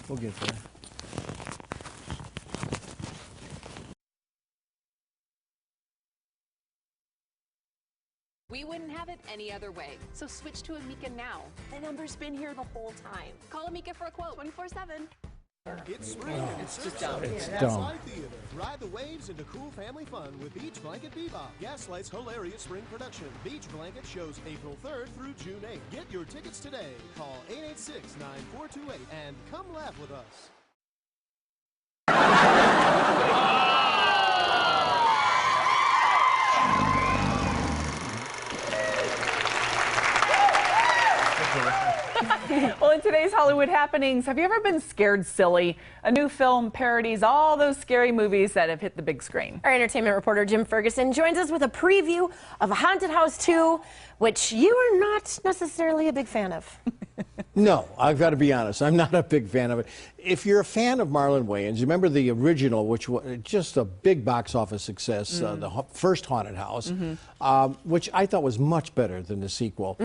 We'll get there. We wouldn't have it any other way. So switch to Amica now. The number's been here the whole time. Call Amica for a quote 24/7. It's spring. It's just dumb. It's dumb. Gaslight Theater. Ride the waves into cool family fun with Beach Blanket Bebop. Gaslight's hilarious spring production. Beach Blanket shows April 3rd through June 8th. Get your tickets today. Call 886-9428 and come laugh with us. Well, in today's Hollywood happenings, have you ever been scared silly? A new film parodies all those scary movies that have hit the big screen. Our entertainment reporter Jim Ferguson joins us with a preview of Haunted House 2, which you are not necessarily a big fan of. No, I've got to be honest. I'm not a big fan of it. If you're a fan of Marlon Wayans, remember the original, which was just a big box office success, the first Haunted House, which I thought was much better than the sequel.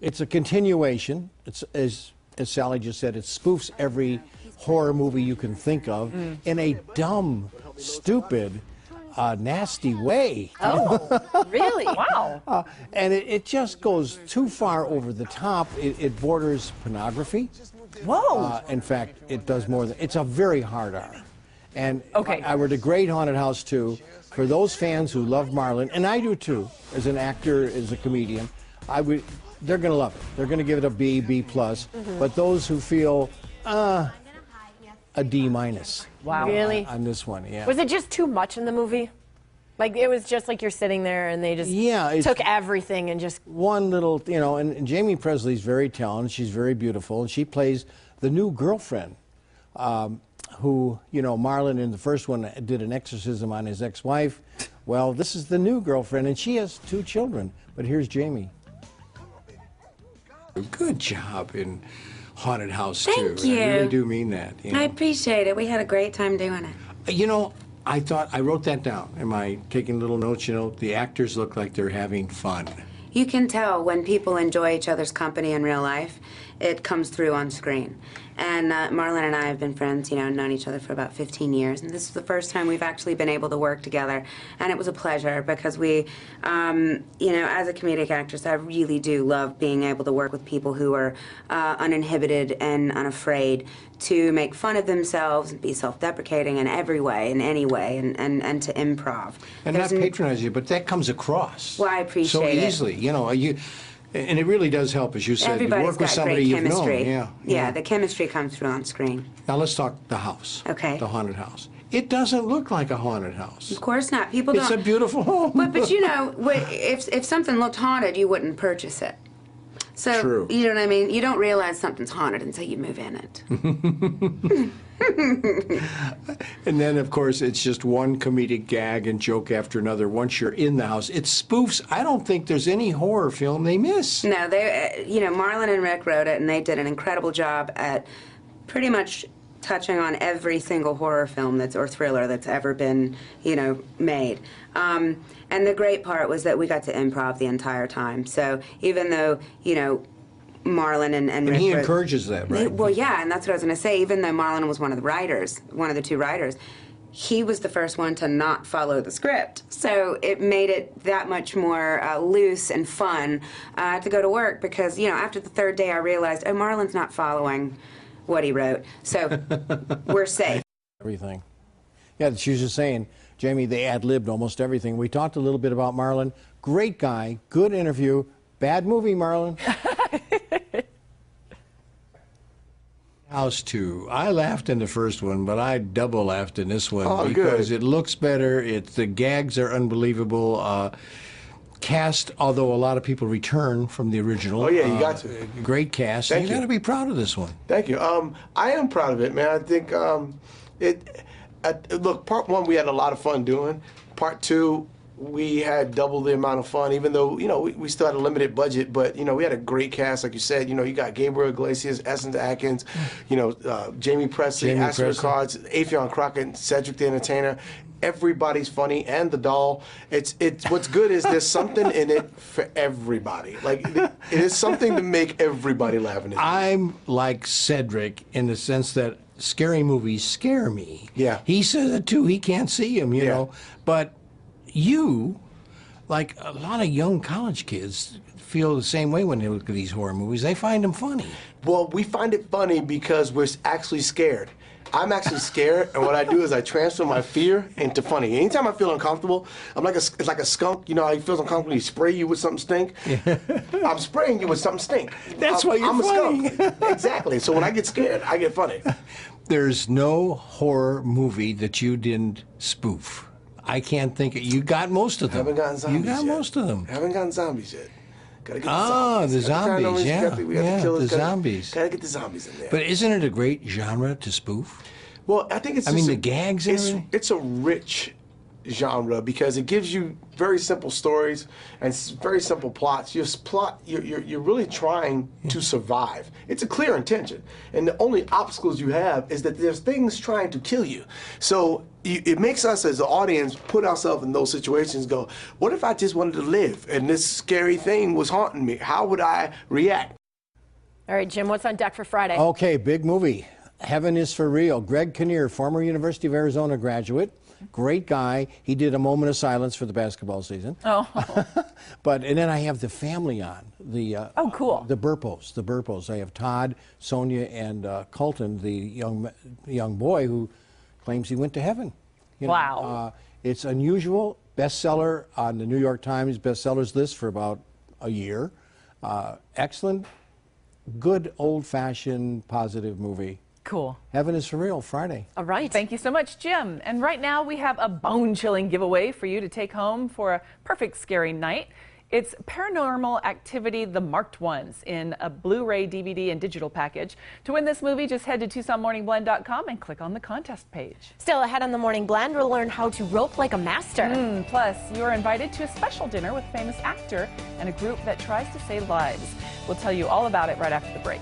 It's a continuation. It's, as Sally just said, it spoofs every horror movie you can think of in a dumb, stupid, nasty way. Oh, really? Wow. And it just goes too far over the top. It borders pornography. Whoa. In fact, it does more than, it's a very hard R. And Okay. I were the great Haunted House 2. For those fans who love Marlon, and I do too, as an actor, as a comedian, they're going to love it. They're going to give it a B, B+. But those who feel, a D-. Wow. Really? On this one, yeah. Was it just too much in the movie? Like, it was just like you're sitting there and they just took everything and just... One little, you know, and Jamie Presley's very talented. She's very beautiful. And she plays the new girlfriend who, you know, Marlon in the first one did an exorcism on his ex-wife. Well, this is the new girlfriend, and she has 2 children. But here's Jamie. Good job in Haunted House 2. Thank you. I really do mean that. You know? I appreciate it. We had a great time doing it. You know, I thought, I wrote that down. Am I taking little notes? You know, the actors look like they're having fun. You can tell when people enjoy each other's company in real life, it comes through on screen. And Marlon and I have been friends, you know, known each other for about 15 years. And this is the first time we've actually been able to work together. And it was a pleasure because we, you know, as a comedic actress, I really do love being able to work with people who are uninhibited and unafraid to make fun of themselves and be self-deprecating in every way, in any way, and to improv. And not patronize you, but that comes across. Well, I appreciate it. So easily, you know, and it really does help, as you said. Everybody's you work with got somebody great you've chemistry. known. Yeah, the chemistry comes through on screen. Now let's talk the house. Okay. The haunted house. It doesn't look like a haunted house. Of course not. People don't. It's a beautiful home. But you know, if something looked haunted, you wouldn't purchase it. So, True. You know what I mean? You don't realize something's haunted until you move in it. And then, of course, it's just one comedic gag and joke after another once you're in the house. It spoofs. I don't think there's any horror film they miss. No, they, you know, Marlon and Rick wrote it, and they did an incredible job at pretty much touching on every single horror film or thriller that's ever been, you know, made. And the great part was that we got to improv the entire time. So even though, you know, Marlon and Rick he encourages that, right? Well, yeah, and that's what I was going to say. Even though Marlon was one of the writers, one of the 2 writers, he was the first one to not follow the script. So it made it that much more loose and fun to go to work because, you know, after the 3rd day I realized, oh, Marlon's not following what he wrote. So we're safe. Everything. Yeah, she was just saying, Jamie, they ad-libbed almost everything. We talked a little bit about Marlon. Great guy, good interview. Bad movie, Marlon. House 2. I laughed in the first one, but I double laughed in this one because it looks better. The gags are unbelievable. Cast, although a lot of people return from the original. Oh yeah, you got to. Great cast. Thank you you. got to be proud of this one. Thank you. I am proud of it, man. I think look, part 1 we had a lot of fun doing. Part 2 we had double the amount of fun, even though, you know, we still had a limited budget, but, you know, we had a great cast, like you said. You know, you got Gabriel Iglesias, Essence Atkins, you know, Jamie Presley, Ashton Cards, Affion Crockett, Cedric the Entertainer. everybody's funny, and the doll. It's what's good is there's something in it for everybody. Like it is something to make everybody laugh. I'm like Cedric in the sense that scary movies scare me. Yeah. He says it too. He can't see them, you know. But you, like a lot of young college kids, feel the same way when they look at these horror movies. They find them funny. Well, we find it funny because we're actually scared. I'm actually scared, and what I do is I transfer my fear into funny. Anytime I feel uncomfortable, it's like a skunk. You know how he feels uncomfortable, he spray you with something stink? I'm spraying you with something stink. That's why you're funny. A skunk. Exactly. So when I get scared, I get funny. There's no horror movie that you didn't spoof. I can't think of, you got most of them. Haven't gotten zombies You got yet. most of them. Haven't gotten zombies yet. Gotta get the zombies, yeah. The zombies. Gotta get the zombies in there. But isn't it a great genre to spoof? Well, I think it's. I mean, the gags and everything? It's a rich genre because it gives you very simple stories and very simple plots. You're really trying to survive. It's a clear intention, and the only obstacles you have is that there's things trying to kill you. So it makes us as an audience put ourselves in those situations. Go, what if I just wanted to live and this scary thing was haunting me? How would I react? All right, Jim, what's on deck for Friday? Okay, big movie. Heaven is for Real. Greg Kinnear, former University of Arizona graduate. Great guy. He did A Moment of Silence for the basketball season. Oh. And then I have the family on. Oh, cool. The Burpos. I have Todd, Sonia, and Colton, the young boy who claims he went to heaven. You know, wow. It's unusual. Bestseller on the New York Times bestsellers list for about a year. Excellent, good, old-fashioned, positive movie. Cool. Heaven is for Real, Friday. All right. Thank you so much, Jim. And right now we have a bone-chilling giveaway for you to take home for a perfect scary night. It's Paranormal Activity: The Marked Ones in a Blu-ray, DVD, and digital package. To win this movie, just head to TucsonMorningBlend.com and click on the contest page. Still ahead on the Morning Blend, we'll learn how to rope like a master. Plus, you're invited to a special dinner with a famous actor and a group that tries to save lives. We'll tell you all about it right after the break.